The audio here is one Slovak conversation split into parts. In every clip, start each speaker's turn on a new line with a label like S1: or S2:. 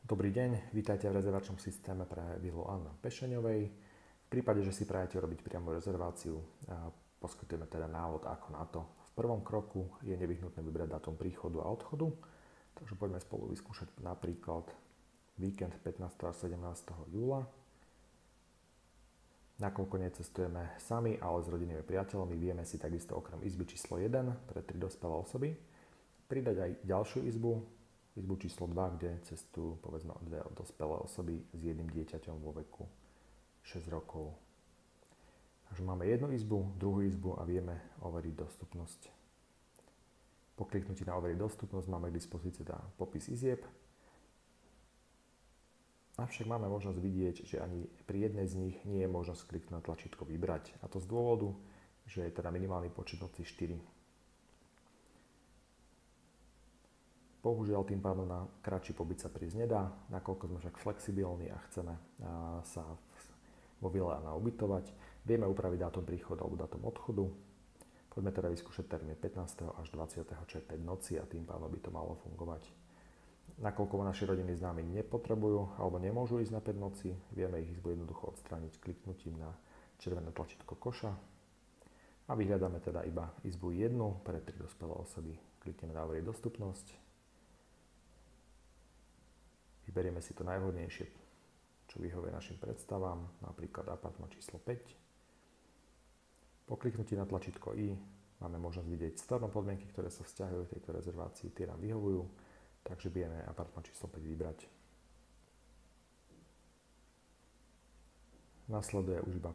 S1: Dobrý deň, vítajte v rezervačnom systéme pre vilu Anna Pešeňovej. V prípade, že si prajete urobiť priamu rezerváciu, poskytujeme teda návod ako na to. V prvom kroku je nevyhnutné vybrať dátum príchodu a odchodu, takže poďme spolu vyskúšať napríklad víkend 15. až 17. júla. Nakoľko necestujeme sami, ale s rodinnými priateľmi, vieme si takisto okrem izby číslo 1 pre 3 dospelé osoby pridať aj ďalšiu izbu číslo 2, kde cestujú povedzme dve dospelé osoby s jedným dieťaťom vo veku 6 rokov. Takže máme jednu izbu, druhú izbu a vieme overiť dostupnosť. Po kliknutí na overiť dostupnosť máme k dispozícii popis izieb. Avšak máme možnosť vidieť, že ani pri jednej z nich nie je možnosť kliknúť na tlačítko vybrať. A to z dôvodu, že je teda minimálny počet nocí 4. Bohužiaľ tým pádom na kratší pobyt sa prísť nedá, nakoľko sme však flexibilní a chceme sa vo vile Anna ubytovať. Vieme upraviť dátum príchodu alebo dátum odchodu. Poďme teda vyskúšať termín 15. až 20. čo je 5 noci a tým pádom by to malo fungovať. Nakoľko naši rodiny známi nepotrebujú alebo nemôžu ísť na 5 noci, vieme ich izbu jednoducho odstrániť kliknutím na červené tlačítko koša a vyhľadáme teda iba izbu 1 pre 3 dospelé osoby. Klikneme na overiť dostupnosť. Vyberieme si to najvhodnejšie, čo vyhovuje našim predstavám, napríklad apartman číslo 5. Po kliknutí na tlačítko I máme možnosť vidieť storno podmienky, ktoré sa vzťahujú k tejto rezervácii, tie nám vyhovujú, takže vieme apartman číslo 5 vybrať. Nasleduje už iba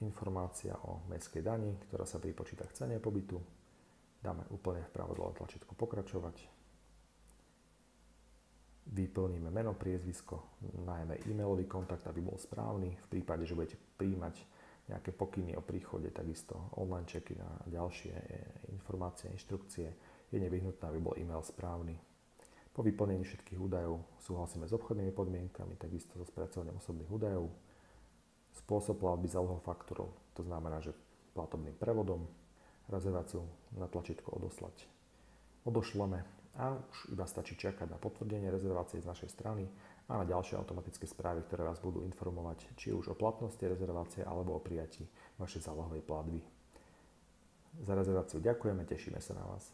S1: informácia o mestskej dani, ktorá sa pripočíta k cene pobytu. Dáme úplne vpravo dole tlačítko pokračovať. Vyplníme meno, priezvisko, najmä e-mailový kontakt, aby bol správny. V prípade, že budete prijímať nejaké pokyny o príchode, takisto online check-in a ďalšie informácie, inštrukcie, je nevyhnutné, aby bol e-mail správny. Po vyplnení všetkých údajov súhlasíme s obchodnými podmienkami, takisto so spracovaním osobných údajov. Spôsob platby zálohou faktúrou, to znamená, že platobným prevodom rezerváciu na tlačítko odoslať odošleme a už iba stačí čakať na potvrdenie rezervácie z našej strany a na ďalšie automatické správy, ktoré vás budú informovať či už o platnosti rezervácie alebo o prijatí vašej zálohovej platby. Za rezerváciu ďakujeme, tešíme sa na vás.